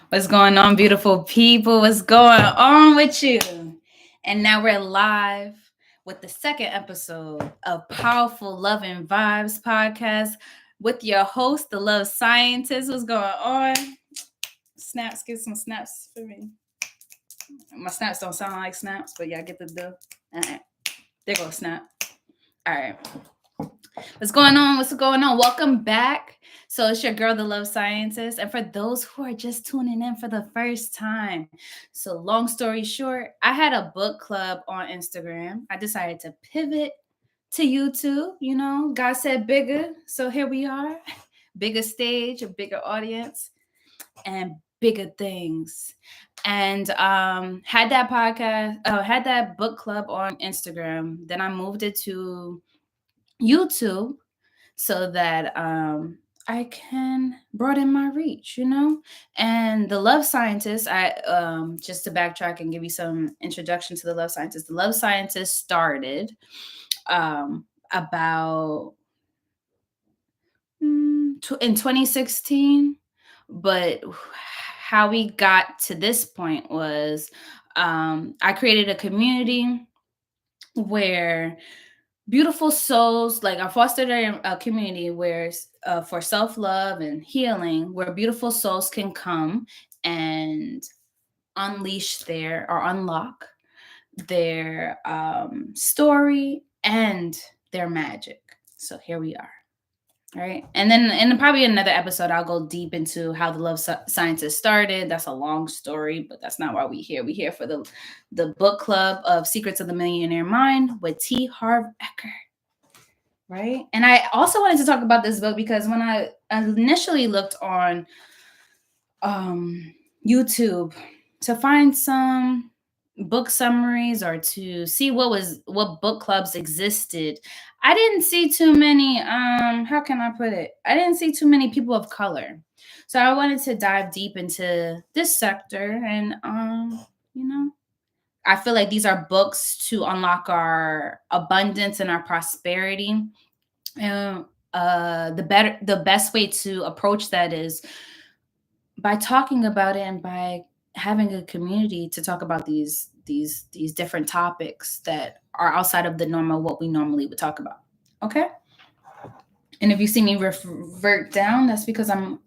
What's going on, beautiful people? What's going on with you? And now we're live with the second episode of Powerful Love and Vibes podcast with your host, the Love Scientist. What's going on? Snaps, get some snaps for me. My snaps don't sound like snaps, but y'all get the deal. All right, there goes snap. All right. What's going on? What's going on? Welcome back. So it's your girl, the Love Scientist. And for those who are just tuning in for the first time, so long story short, I had a book club on Instagram. I decided to pivot to YouTube. God said bigger. So here we are. Bigger stage, a bigger audience, and bigger things. And had that podcast, had that book club on Instagram. Then I moved it to YouTube so that I can broaden my reach. And the Love Scientist, I just to backtrack and give you some introduction to the Love Scientist. The Love Scientist started about in 2016, but how we got to this point was I created a community where beautiful souls, like I fostered a community where for self-love and healing, where beautiful souls can come and unleash or unlock their story and their magic. So here we are. All right. And then in probably another episode, I'll go deep into how the Love Scientist started. That's a long story, but that's not why we're here. We're here for the book club of Secrets of the Millionaire Mind with Harv Eker. Right. And I also wanted to talk about this book because when I initially looked on YouTube to find some book summaries or to see what book clubs existed, I didn't see too many how can I put it? I didn't see too many people of color. So I wanted to dive deep into this sector and I feel like these are books to unlock our abundance and our prosperity. And the best way to approach that is by talking about it and by having a community to talk about these different topics that are outside of the normal what we normally would talk about. Okay. And if you see me revert down, that's because I'm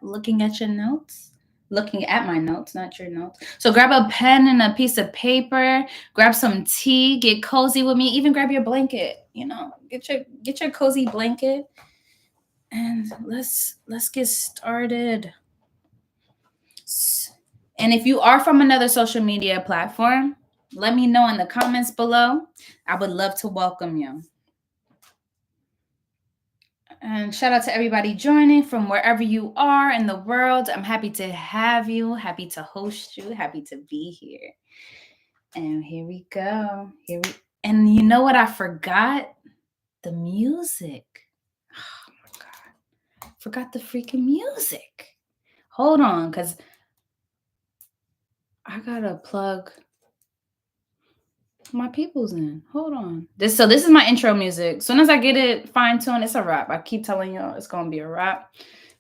looking at your notes, looking at my notes, not your notes. So grab a pen and a piece of paper, grab some tea, get cozy with me, even grab your blanket, get your cozy blanket, and let's get started. And if you are from another social media platform, let me know in the comments below. I would love to welcome you. And shout out to everybody joining from wherever you are in the world. I'm happy to have you, happy to host you, happy to be here. And here we go. And you know what I forgot? The music. Oh my God. Forgot the freaking music. Hold on, because I gotta plug my people's in. Hold on. This is my intro music. As soon as I get it fine-tuned, it's a wrap. I keep telling y'all it's gonna be a wrap.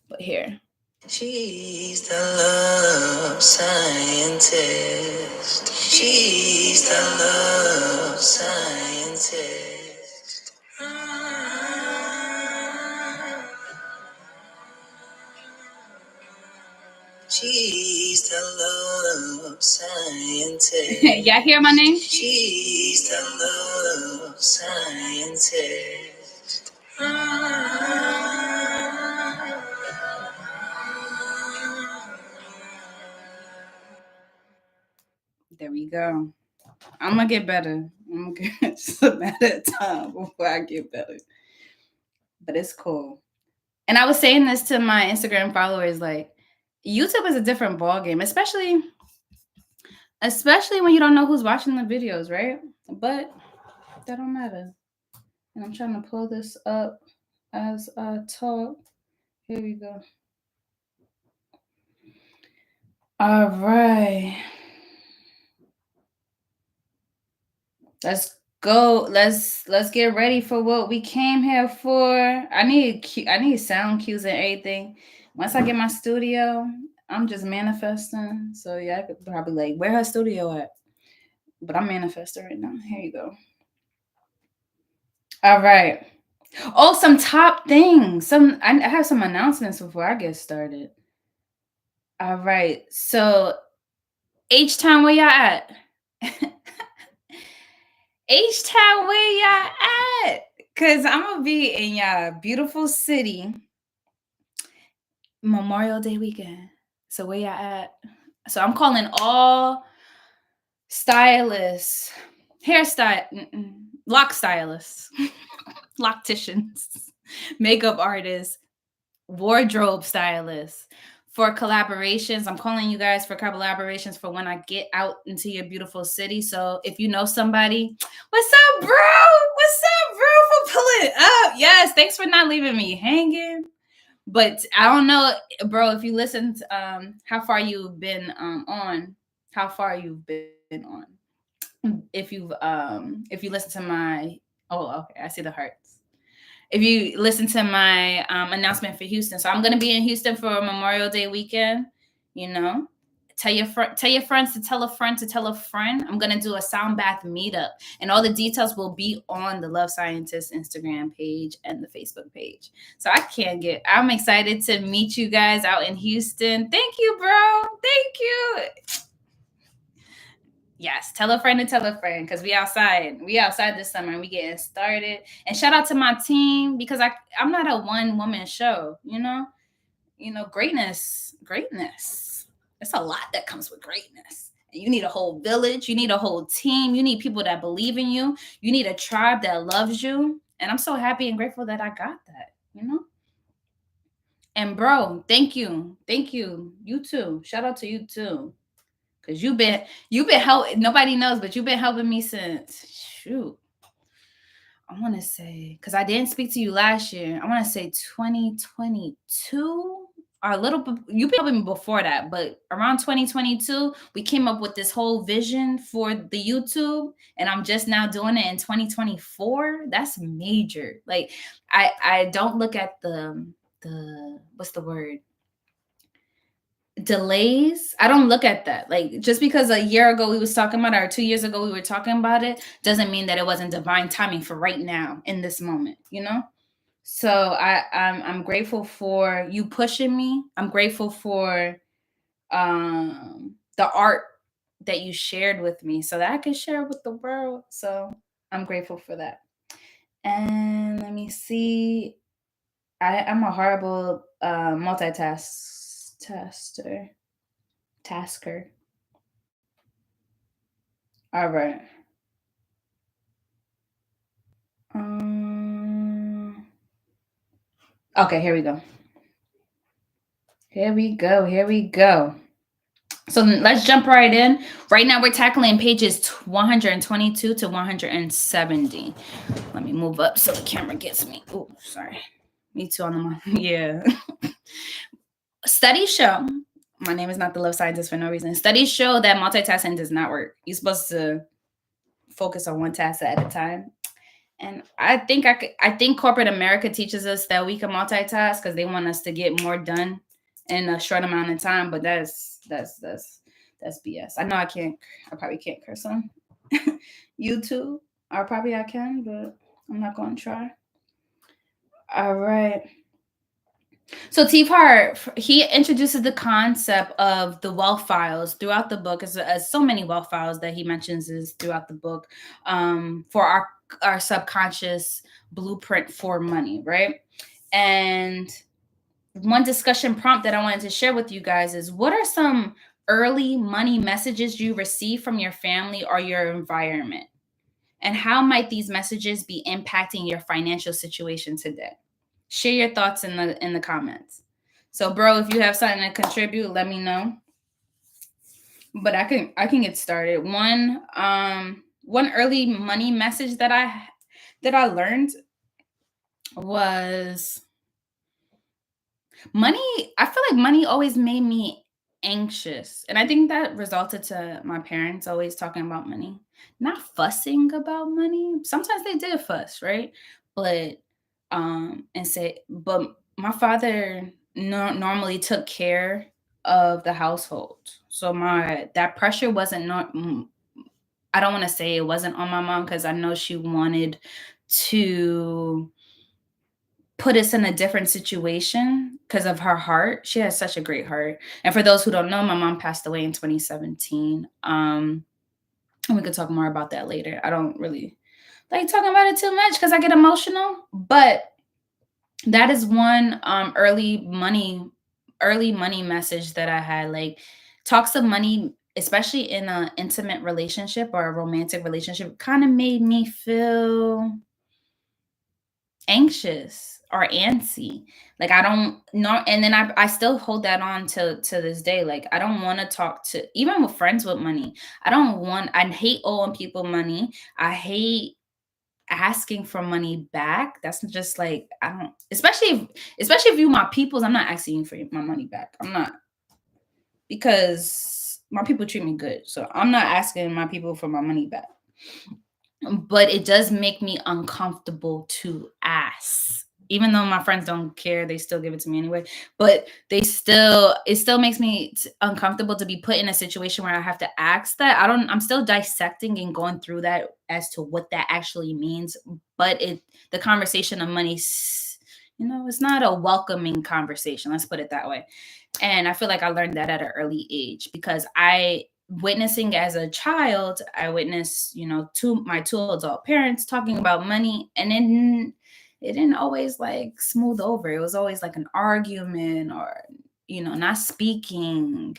But here. She's the love scientist. She's the love scientist. She's the love scientist. Y'all hear my name? She's the love scientist. There we go. I'm gonna get better. I'm gonna get just a matter of time before I get better. But it's cool. And I was saying this to my Instagram followers, like YouTube is a different ball game, especially when you don't know who's watching the videos, right? But that don't matter. And I'm trying to pull this up as I talk. Here we go. All right. Let's go. Let's get ready for what we came here for. I need sound cues and everything. Once I get my studio, I'm just manifesting. So yeah, I could probably like where her studio at. But I'm manifesting right now. Here you go. All right. Oh, some top things. I have some announcements before I get started. All right. So H Town, where y'all at? H Town, where y'all at? Cause I'm gonna be in y'all beautiful city Memorial Day weekend. So where y'all at? So I'm calling all stylists, hairstyle, lock stylists, locticians, makeup artists, wardrobe stylists for collaborations. I'm calling you guys for collaborations for when I get out into your beautiful city. So if you know somebody, what's up, bro? What's up, bro? For pulling up. Yes, thanks for not leaving me hanging. But I don't know, bro, if you listened, how far you've been on, how far you've been on. If you listen to my okay, I see the hearts. If you listen to my announcement for Houston, so I'm gonna be in Houston for Memorial Day weekend. You know, tell your friends to tell a friend to tell a friend. I'm gonna do a sound bath meetup, and all the details will be on the Love Scientist Instagram page and the Facebook page. So I'm excited to meet you guys out in Houston. Thank you, bro. Thank you. Yes, tell a friend to tell a friend because we outside. We outside this summer and we getting started. And shout out to my team because I'm not a one woman show. Greatness. It's a lot that comes with greatness. And you need a whole village. You need a whole team. You need people that believe in you. You need a tribe that loves you. And I'm so happy and grateful that I got that. And bro, thank you. You too. Shout out to you too. Cause you've been helping. Nobody knows, but you've been helping me since shoot. I want to say because I didn't speak to you last year. I want to say 2022 or a little bit. You've been helping me before that, but around 2022, we came up with this whole vision for the YouTube, and I'm just now doing it in 2024. That's major. Like I don't look at the what's the word delays. I don't look at that. Like just because a year ago we was talking about it or 2 years ago we were talking about it doesn't mean that it wasn't divine timing for right now in this moment. So I'm grateful for you pushing me. I'm grateful for the art that you shared with me so that I can share with the world. So I'm grateful for that. And let me see. I'm a horrible tasker. All right. Okay, here we go. Here we go. So let's jump right in. Right now, we're tackling pages 122 to 170. Let me move up so the camera gets me. Oh, sorry. Me too on the yeah. Studies show. My name is not the love scientist for no reason. Studies show that multitasking does not work. You're supposed to focus on one task at a time. And I think corporate America teaches us that we can multitask because they want us to get more done in a short amount of time. But that's BS. I know I probably can't curse on YouTube. Or probably I can, but I'm not going to try. All right. So T Part, he introduces the concept of the wealth files throughout the book, as so many wealth files that he mentions is throughout the book, for our subconscious blueprint for money, right? And one discussion prompt that I wanted to share with you guys is what are some early money messages you receive from your family or your environment? And how might these messages be impacting your financial situation today? Share your thoughts in the comments. So, bro, if you have something to contribute, let me know. But I can get started. One early money message that I learned was money. I feel like money always made me anxious, and I think that resulted to my parents always talking about money, not fussing about money. Sometimes they did fuss, right? But and say, but my father normally took care of the household. So that pressure wasn't not. I don't want to say it wasn't on my mom because I know she wanted to put us in a different situation because of her heart. She has such a great heart. And for those who don't know, my mom passed away in 2017. And we could talk more about that later. I don't really like talking about it too much because I get emotional, but that is one early money message that I had. Like, talks of money, especially in an intimate relationship or a romantic relationship, kind of made me feel anxious or antsy. Like, I don't know, and then I still hold that on to this day. Like, I don't want to talk to, even with friends with money. I hate owing people money. I hate asking for money back. That's just like, I don't, especially if you my peoples, I'm not asking you for my money back. I'm not, because my people treat me good. So I'm not asking my people for my money back. But it does make me uncomfortable to ask. Even though my friends don't care, they still give it to me anyway. But it still makes me uncomfortable to be put in a situation where I have to ask that. I'm still dissecting and going through that as to what that actually means. But the conversation of money, it's not a welcoming conversation. Let's put it that way. And I feel like I learned that at an early age because witnessing as a child, I witnessed, my two adult parents talking about money, and it didn't always like smooth over. It was always like an argument or, not speaking.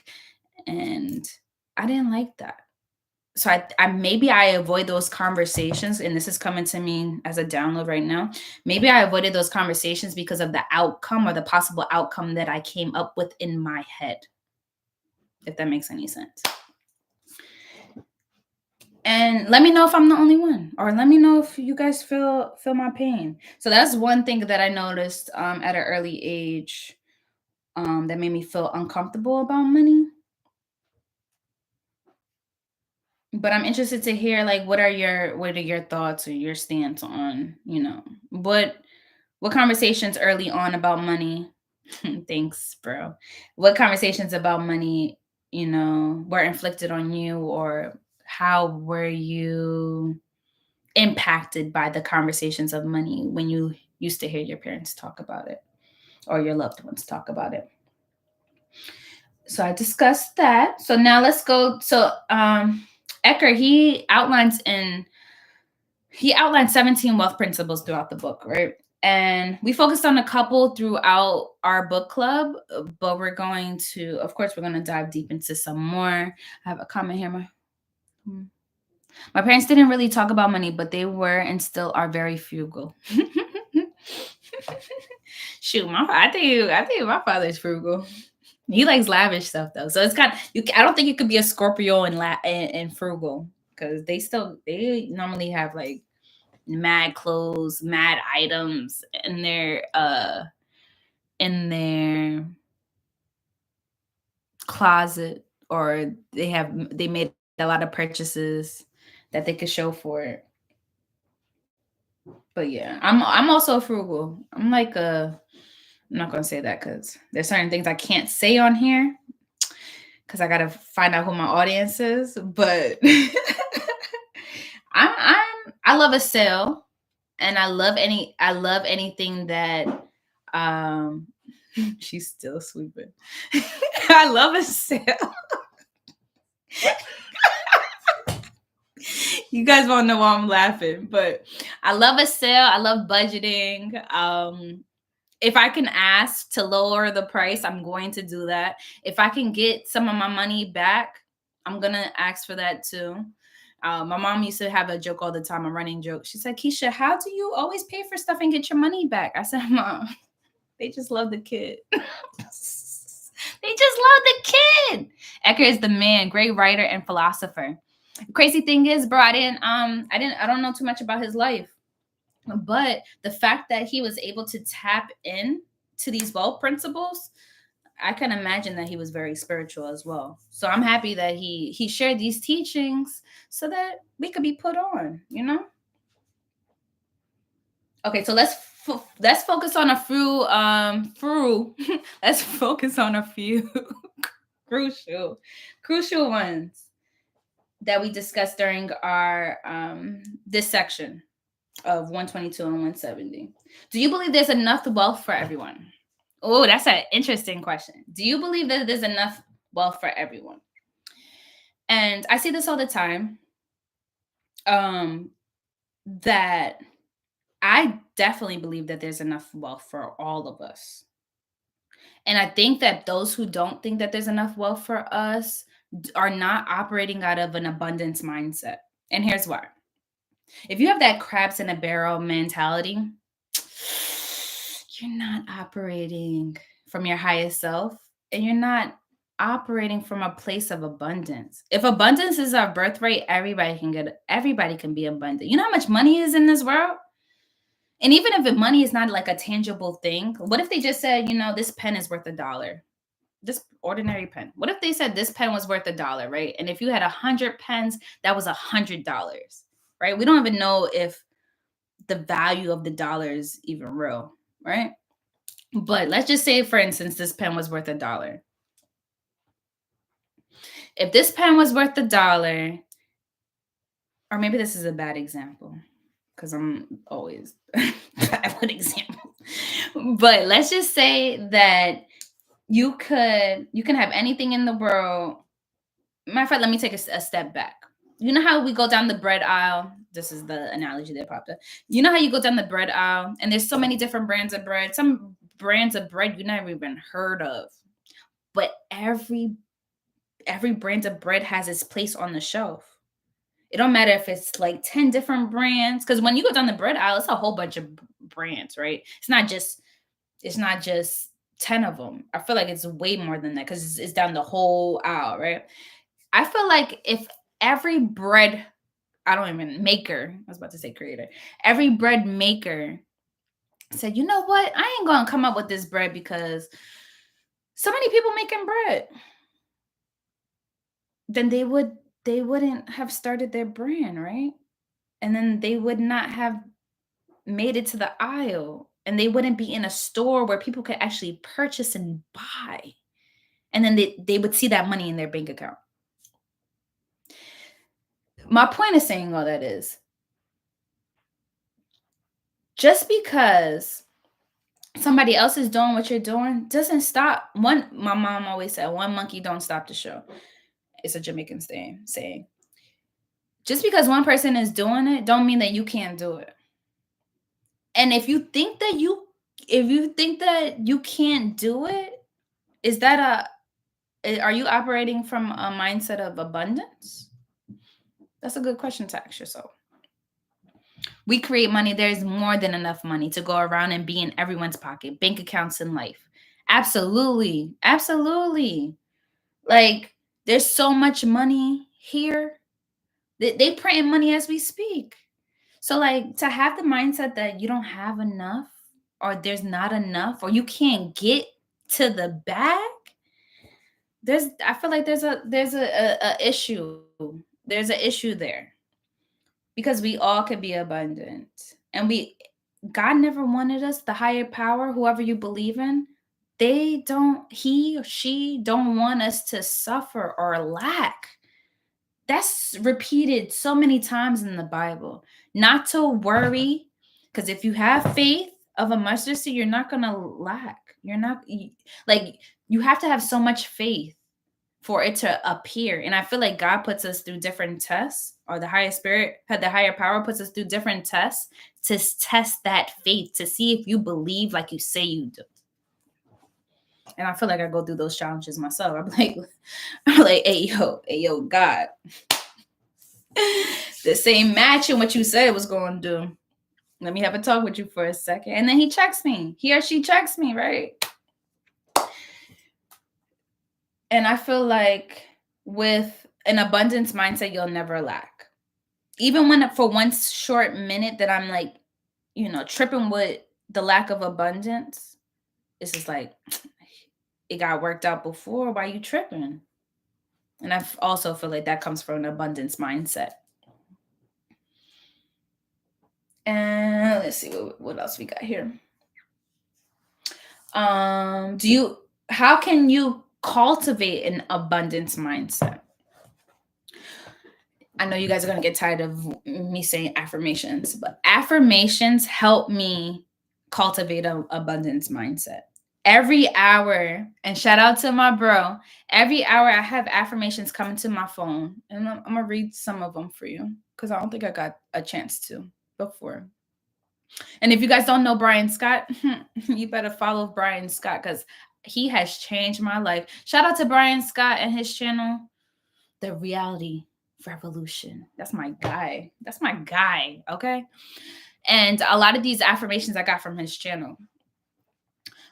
And I didn't like that. So I maybe I avoid those conversations, and this is coming to me as a download right now. Maybe I avoided those conversations because of the outcome or the possible outcome that I came up with in my head, if that makes any sense. And let me know if I'm the only one, or let me know if you guys feel my pain. So that's one thing that I noticed at an early age that made me feel uncomfortable about money. But I'm interested to hear, like, what are your thoughts or your stance on, what conversations early on about money. Thanks, bro. What conversations about money, were inflicted on you, or how were you impacted by the conversations of money when you used to hear your parents talk about it or your loved ones talk about it? So I discussed that. So now let's go. So Eker, he outlined 17 wealth principles throughout the book, right? And we focused on a couple throughout our book club, but of course, we're going to dive deep into some more. I have a comment here. My parents didn't really talk about money, but they were and still are very frugal. Shoot, I think my father's frugal. He likes lavish stuff though, so it's kind of I don't think you could be a Scorpio and frugal, because they normally have like mad clothes, mad items in their closet, or they made a lot of purchases that they could show for it. But yeah, I'm also frugal. I'm not gonna say that because there's certain things I can't say on here because I gotta find out who my audience is. But I love a sale, and I love anything that um she's still sweeping. I love a sale. You guys won't know why I'm laughing, but I love a sale. I love budgeting. If I can ask to lower the price, I'm going to do that. If I can get some of my money back, I'm gonna ask for that too. My mom used to have a joke all the time, a running joke. She said, "Keisha, how do you always pay for stuff and get your money back?" I said, "Mom, they just love the kid." They just love the kid. Eker is the man, great writer and philosopher. The crazy thing is, bro, I don't know too much about his life, but the fact that he was able to tap in to these wealth principles, I can imagine that he was very spiritual as well. So I'm happy that he shared these teachings so that we could be put on, Okay, so let's focus on a few let's focus on a few crucial ones that we discussed during our this section of 122 and 170. Do you believe there's enough wealth for everyone? Oh, that's an interesting question. Do you believe that there's enough wealth for everyone? And I see this all the time. That I definitely believe that there's enough wealth for all of us. And I think that those who don't think that there's enough wealth for us are not operating out of an abundance mindset. And here's why. If you have that crabs in a barrel mentality, you're not operating from your highest self, and you're not operating from a place of abundance. If abundance is our birthright, everybody can be abundant. You know how much money is in this world? And even if money is not like a tangible thing, what if they just said, this pen is worth $1? This ordinary pen. What if they said this pen was worth $1, right? And if you had 100 pens, that was $100, right? We don't even know if the value of the dollar is even real, right? But let's just say, for instance, this pen was worth $1. If this pen was worth $1, or maybe this is a bad example because I'm always bad with examples. But let's just say that you can have anything in the world. Matter of fact, let me take a step back. You know how we go down the bread aisle? This is the analogy that popped up. You know how you go down the bread aisle and there's so many different brands of bread. Some brands of bread you never even heard of. But every brand of bread has its place on the shelf. It don't matter if it's like 10 different brands. Because when you go down the bread aisle, it's a whole bunch of brands, right? It's not just 10 of them. I feel like it's way more than that because it's down the whole aisle, right? I feel like if every bread, maker, I was about to say creator, every bread maker said, you know what? I ain't going to come up with this bread because so many people making bread. Then they wouldn't have started their brand, right? And then they would not have made it to the aisle, and they wouldn't be in a store where people could actually purchase and buy. And then they would see that money in their bank account. My point of saying all that is, just because somebody else is doing what you're doing doesn't stop. My mom always said, one monkey don't stop the show. It's a Jamaican saying. Just because one person is doing it don't mean that you can't do it. And if you think that you can't do it, are you operating from a mindset of abundance? That's a good question to ask yourself. We create money. There's more than enough money to go around and be in everyone's pocket, bank accounts in life. Absolutely. Absolutely. Like, there's so much money here. They print money as we speak. So, like, to have the mindset that you don't have enough, or there's not enough, or you can't get to the bag, I feel like there's a issue. There's an issue there. Because we all could be abundant. And God never wanted us, the higher power, whoever you believe in, he or she don't want us to suffer or lack. That's repeated so many times in the Bible. Not to worry, because if you have faith of a mustard seed, you're not going to lack. You have to have so much faith for it to appear. And I feel like God puts us through different tests, or the higher power puts us through different tests to test that faith, to see if you believe like you say you do. And I feel like I go through those challenges myself. I'm like, hey yo, God. The same matching what you said it was going to do. Let me have a talk with you for a second. And then he checks me. He or she checks me, right? And I feel like with an abundance mindset, you'll never lack. Even when for one short minute that I'm like, tripping with the lack of abundance, it's just like, it got worked out before. Why you tripping? And I also feel like that comes from an abundance mindset. And let's see what else we got here. How can you cultivate an abundance mindset. I know you guys are going to get tired of me saying affirmations, but affirmations help me cultivate an abundance mindset. Every hour, and shout out to my bro, every hour I have affirmations coming to my phone, and I'm going to read some of them for you because I don't think I got a chance to before. And if you guys don't know Brian Scott, you better follow Brian Scott because he has changed my life. Shout out to Brian Scott and his channel, The Reality Revolution. That's my guy. That's my guy. Okay. And a lot of these affirmations I got from his channel.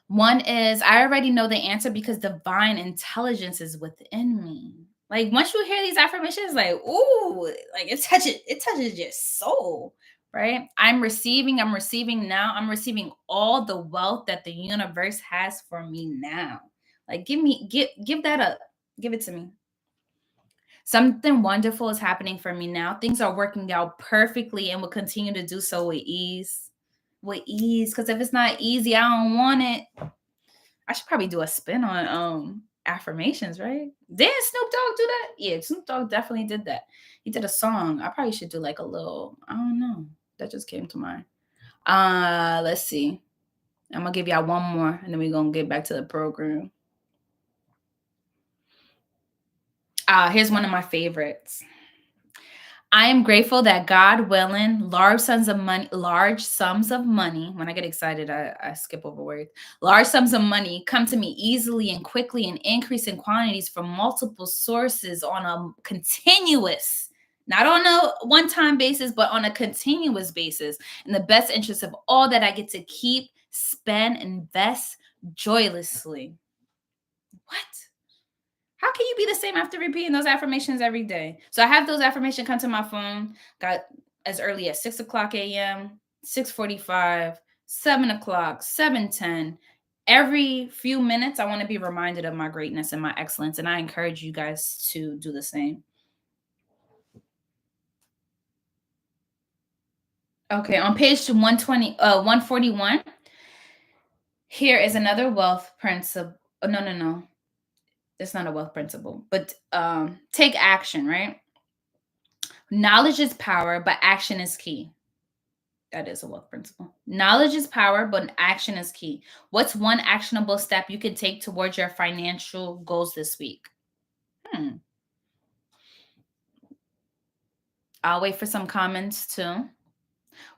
One is, I already know the answer because divine intelligence is within me. Like once you hear these affirmations, like, ooh, like it touches your soul, right? I'm receiving now. I'm receiving all the wealth that the universe has for me now. Like give that up. Give it to me. Something wonderful is happening for me now. Things are working out perfectly and will continue to do so with ease. With ease. Because if it's not easy, I don't want it. I should probably do a spin on affirmations, right? Didn't Snoop Dogg do that? Yeah, Snoop Dogg definitely did that. He did a song. I probably should do like a little, I don't know. That just came to mind. Let's see. I'm gonna give y'all one more and then we're gonna get back to the program. Here's one of my favorites. I am grateful that God willing, large sums of money. When I get excited, I skip over words. Large sums of money come to me easily and quickly and increase in quantities from multiple sources on a continuous, not on a one-time basis, but on a continuous basis, in the best interest of all that I get to keep, spend, invest joylessly. What? How can you be the same after repeating those affirmations every day? So I have those affirmations come to my phone, got as early as 6 o'clock a.m., 6:45, 7 o'clock, 7:10. Every few minutes, I want to be reminded of my greatness and my excellence. And I encourage you guys to do the same. Okay, on page 141, here is another wealth principle. Oh, no. It's not a wealth principle, but take action, right? Knowledge is power, but action is key. That is a wealth principle. Knowledge is power, but action is key. What's one actionable step you can take towards your financial goals this week? I'll wait for some comments too.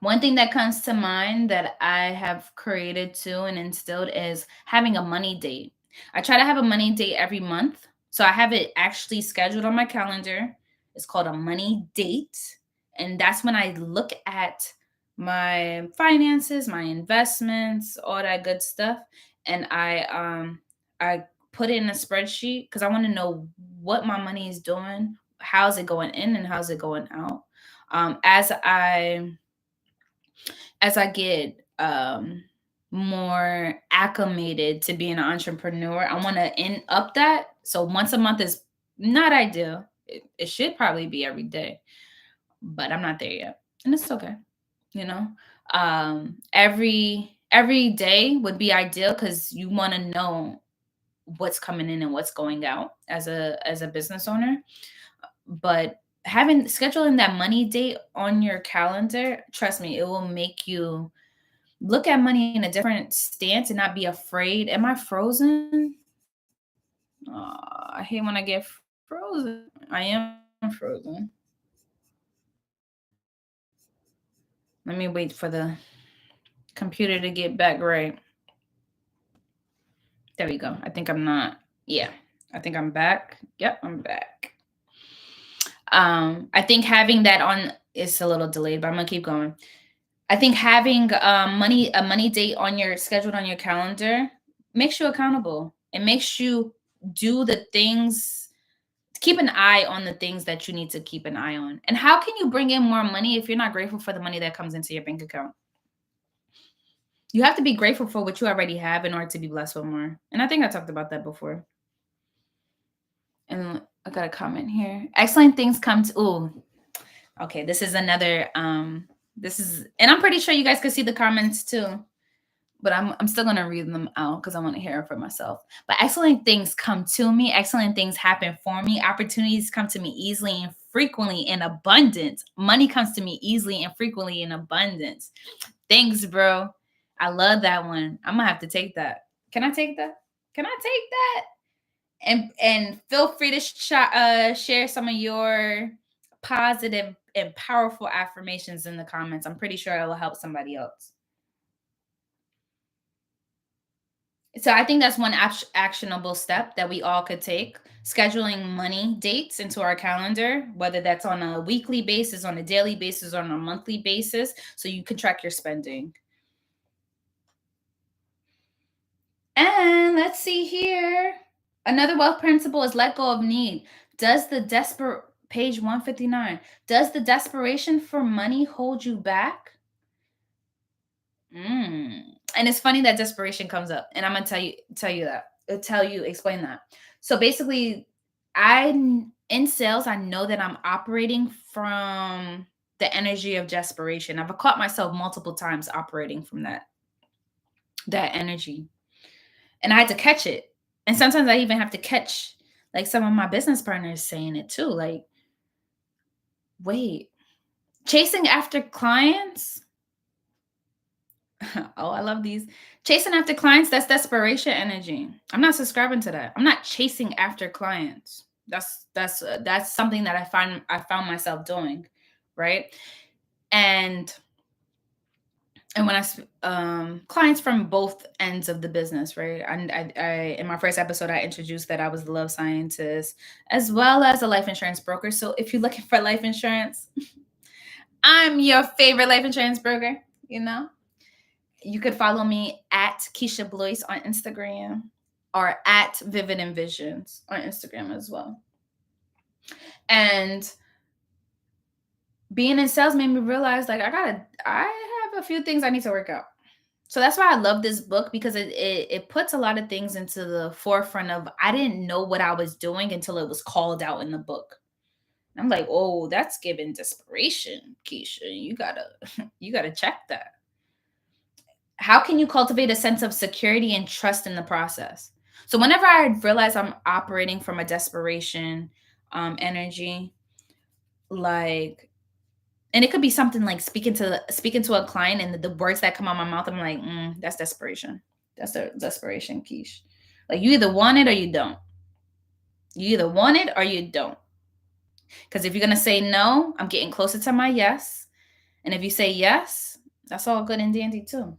One thing that comes to mind that I have created too and instilled is having a money date. I try to have a money date every month. So I have it actually scheduled on my calendar. It's called a money date. And that's when I look at my finances, my investments, all that good stuff. And I put it in a spreadsheet because I want to know what my money is doing, how's it going in and how's it going out. As I get more acclimated to being an entrepreneur, I want to end up that. So once a month is not ideal. It should probably be every day, but I'm not there yet, and it's okay. You know, every day would be ideal because you want to know what's coming in and what's going out as a business owner. But scheduling that money date on your calendar, trust me, it will make you look at money in a different stance and not be afraid. Am I frozen? I hate when I get frozen. I am frozen. Let me wait for the computer to get back right. There we go. I think I'm not. Yeah, I think I'm back. Yep, I'm back. I think having that on is a little delayed, but I'm gonna keep going. I think having a money date on your scheduled on your calendar makes you accountable. It makes you do the things, keep an eye on the things that you need to keep an eye on. And how can you bring in more money if you're not grateful for the money that comes into your bank account? You have to be grateful for what you already have in order to be blessed with more. And I think I talked about that before. And I got a comment here. Excellent things come to, ooh, okay, this is another, and I'm pretty sure you guys can see the comments too. but I'm still gonna read them out because I want to hear it for myself. But excellent things come to me, excellent things happen for me, opportunities come to me easily and frequently in abundance. Money comes to me easily and frequently in abundance. Thanks, bro. I love that one. I'm gonna have to take that. Can I take that? Can I take that? And feel free to share some of your positive and powerful affirmations in the comments. I'm pretty sure it will help somebody else. So I think that's one actionable step that we all could take. Scheduling money dates into our calendar, whether that's on a weekly basis, on a daily basis, or on a monthly basis, so you can track your spending. And let's see here. Another wealth principle is let go of need. Does the desperate page 159, does the desperation for money hold you back? And it's funny that desperation comes up, and I'm gonna explain that. So basically, in sales, I know that I'm operating from the energy of desperation. I've caught myself multiple times operating from that energy, and I had to catch it. And sometimes I even have to catch like some of my business partners saying it too. Like, wait, chasing after clients. Oh, I love these. Chasing after clients, that's desperation energy. I'm not subscribing to that. I'm not chasing after clients. That's something that I found myself doing, right? And when clients from both ends of the business, right? And I in my first episode I introduced that I was a love scientist as well as a life insurance broker. So if you're looking for life insurance, I'm your favorite life insurance broker, you know? You could follow me at Keisha Blois on Instagram or at Vivid Envisions on Instagram as well. And being in sales made me realize like I have a few things I need to work out. So that's why I love this book, because it puts a lot of things into the forefront of I didn't know what I was doing until it was called out in the book. I'm like, oh, that's giving desperation, Keisha. You gotta check that. How can you cultivate a sense of security and trust in the process? So whenever I realize I'm operating from a desperation energy, like, and it could be something like speaking to a client, and the words that come out my mouth, I'm like, that's desperation. That's the desperation, Keish. Like, you either want it or you don't. You either want it or you don't. Because if you're gonna say no, I'm getting closer to my yes. And if you say yes, that's all good and dandy too.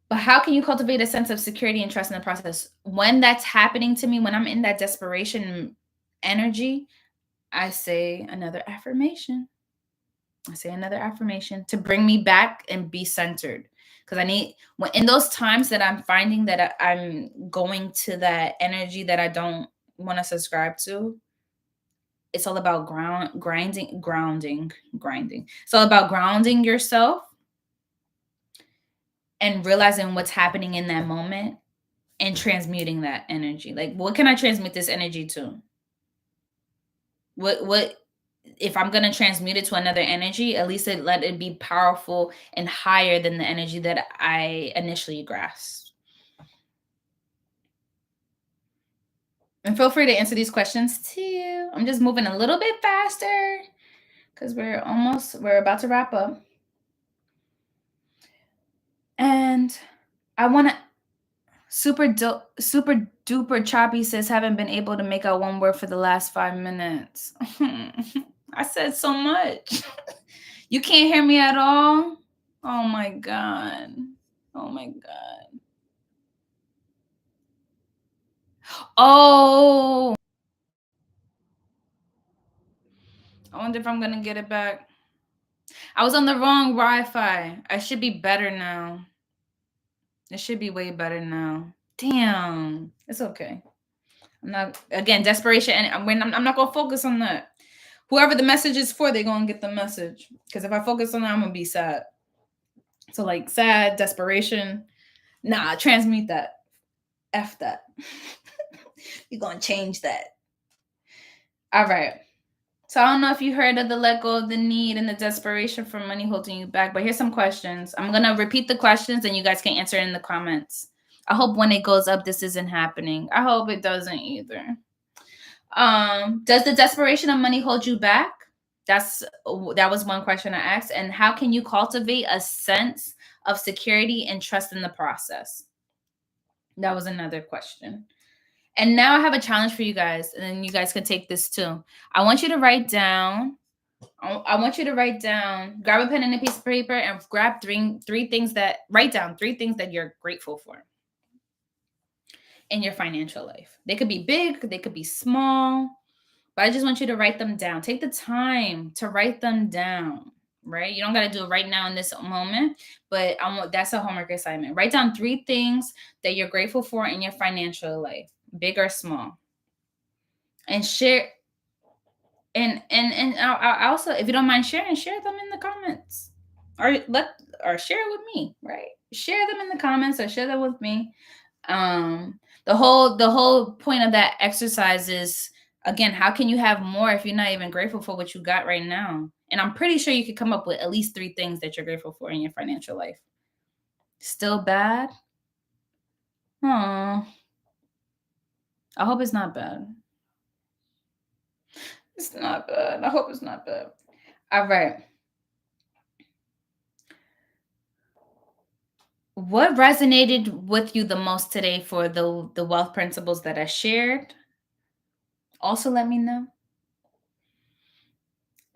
But how can you cultivate a sense of security and trust in the process? When that's happening to me, when I'm in that desperation energy, I say another affirmation. I say another affirmation to bring me back and be centered. Because I need, when in those times that I'm finding that I'm going to that energy that I don't want to subscribe to, it's all about grounding. It's all about grounding yourself and realizing what's happening in that moment and transmuting that energy. Like, what can I transmute this energy to? What if I'm gonna transmute it to another energy, at least let it be powerful and higher than the energy that I initially grasped. And feel free to answer these questions too. I'm just moving a little bit faster because we're about to wrap up. And I want to super duper choppy says haven't been able to make out one word for the last 5 minutes. I said so much. You can't hear me at all? Oh my god. Oh my god. Oh. I wonder if I'm going to get it back. I was on the wrong Wi-Fi. I should be better now. It should be way better now. Damn. It's okay. I'm not, again, desperation, and I'm not going to focus on that. Whoever the message is for, they're going to get the message. Because if I focus on that, I'm going to be sad. So, like, sad, desperation. Nah, transmute that. F that. You're going to change that. All right. So I don't know if you heard of the let go of the need and the desperation for money holding you back, but here's some questions. I'm going to repeat the questions and you guys can answer in the comments. I hope when it goes up, this isn't happening. I hope it doesn't either. Does the desperation of money hold you back? That was one question I asked. And how can you cultivate a sense of security and trust in the process? That was another question. And now I have a challenge for you guys, and then you guys can take this too. I want you to write down. I want you to write down. Grab a pen and a piece of paper, and grab three things that write down 3 things that you're grateful for in your financial life. They could be big, they could be small, but I just want you to write them down. Take the time to write them down. Right? You don't got to do it right now in this moment, but that's a homework assignment. Write down 3 things that you're grateful for in your financial life, big or small, and share. And I also, if you don't mind sharing, share them in the comments, or share it with me. Right? Share them in the comments or share them with me. The whole point of that exercise is, again, how can you have more if you're not even grateful for what you got right now? And I'm pretty sure you could come up with at least 3 things that you're grateful for in your financial life. Still bad? Oh, I hope it's not bad. It's not bad. I hope it's not bad. All right. What resonated with you the most today for the wealth principles that I shared? Also, let me know.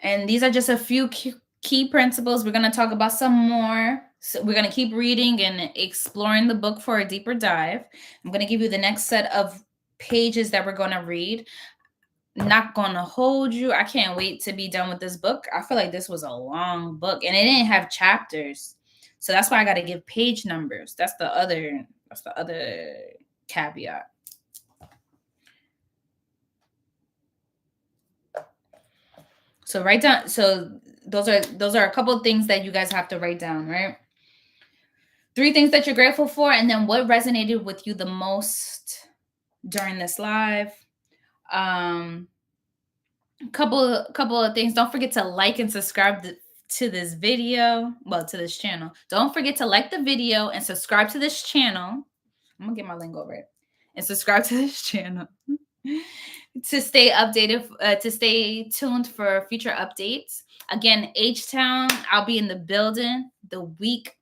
And these are just a few key principles. We're going to talk about some more. So we're going to keep reading and exploring the book for a deeper dive. I'm going to give you the next set of pages that we're going to read. Not going to hold you. I can't wait to be done with this book. I feel like this was a long book and it didn't have chapters. So that's why I got to give page numbers. That's the other caveat. So write down. So those are a couple of things that you guys have to write down, right? 3 things that you're grateful for, and then what resonated with you the most during this live. Couple of things. Don't forget to like and subscribe to this video. Well, to this channel. Don't forget to like the video and subscribe to this channel. I'm gonna get my lingo right. And subscribe to this channel to stay updated, to stay tuned for future updates. Again, H-Town, I'll be in the building the week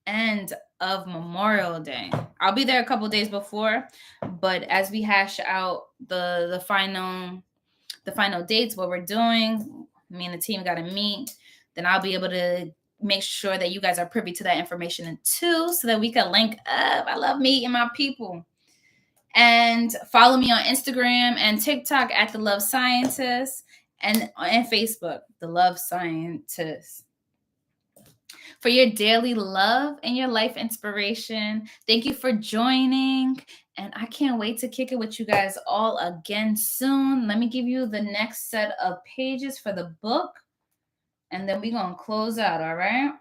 end of Memorial Day. I'll be there a couple days before, but as we hash out the final dates, what we're doing, me and the team got to meet, then I'll be able to make sure that you guys are privy to that information too, so that we can link up. I love meeting my people. And follow me on Instagram and TikTok at The Love Scientist, and Facebook, The Love Scientist. For your daily love and your life inspiration. Thank you for joining. And I can't wait to kick it with you guys all again soon. Let me give you the next set of pages for the book. And then we're going to close out, all right?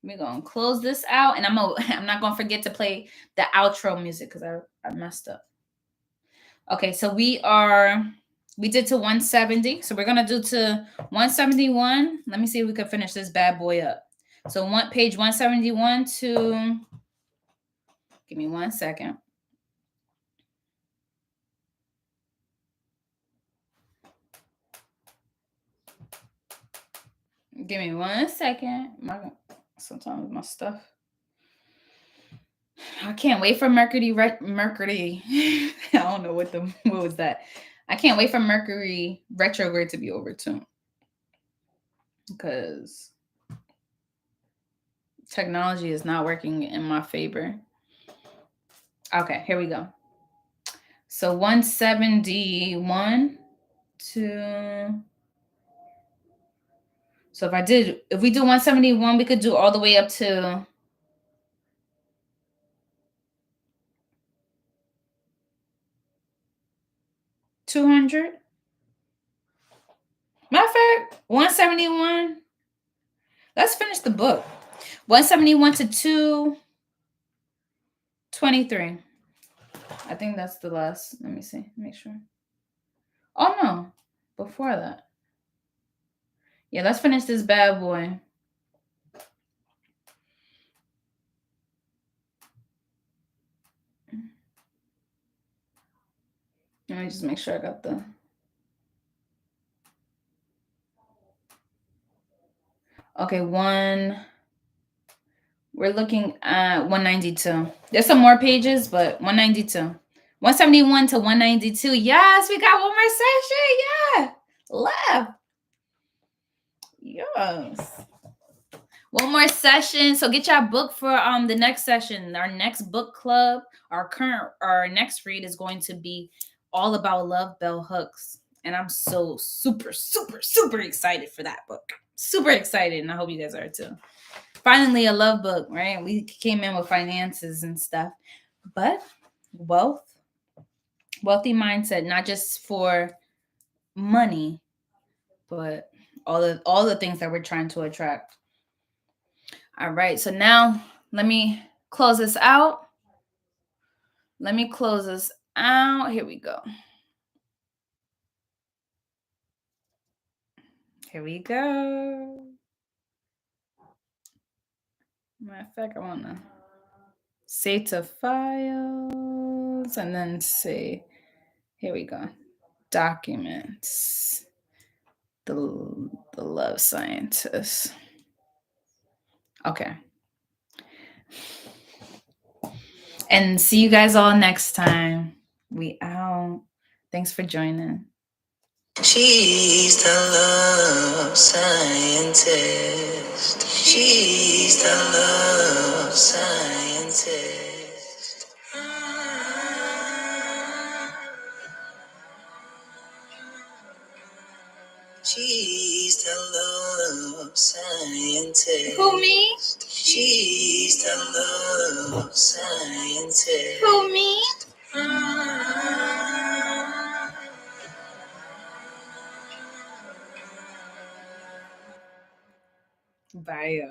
We're going to close this out. And I'm not going to forget to play the outro music because I messed up. Okay, so we did to 170. So we're going to do to 171. Let me see if we can finish this bad boy up. So page 171 to, give me 1 second. Give me 1 second. Sometimes my stuff. I can't wait for Mercury. I don't know what was that. I can't wait for Mercury retrograde to be over too. Because technology is not working in my favor. Okay, here we go. So 171 to... So if we do 171, we could do all the way up to 200. Matter of fact, 171. Let's finish the book. 171 to 223. I think that's the last. Let me see. Make sure. Oh, no. Before that. Yeah, let's finish this bad boy. Let me just make sure I got the... Okay, we're looking at 192. There's some more pages, but 192. 171 to 192. Yes, we got one more session. Yeah. Left. Yes. One more session. So get your book for the next session. Our next book club, our next read is going to be all about love bell hooks. And I'm so super, super, super excited for that book. Super excited. And I hope you guys are too. Finally, a love book, right? We came in with finances and stuff. But wealthy mindset, not just for money, but all the things that we're trying to attract. All right, so now let me close this out. Here we go. Here we go. Matter of fact, I want to save to files and then say, here we go. Documents. The love scientist. Okay. And see you guys all next time. We out. Thanks for joining. She's the love scientist. She's the love scientist. She's the love scientist. Who, me? She's the love scientist. Who, me? Bye.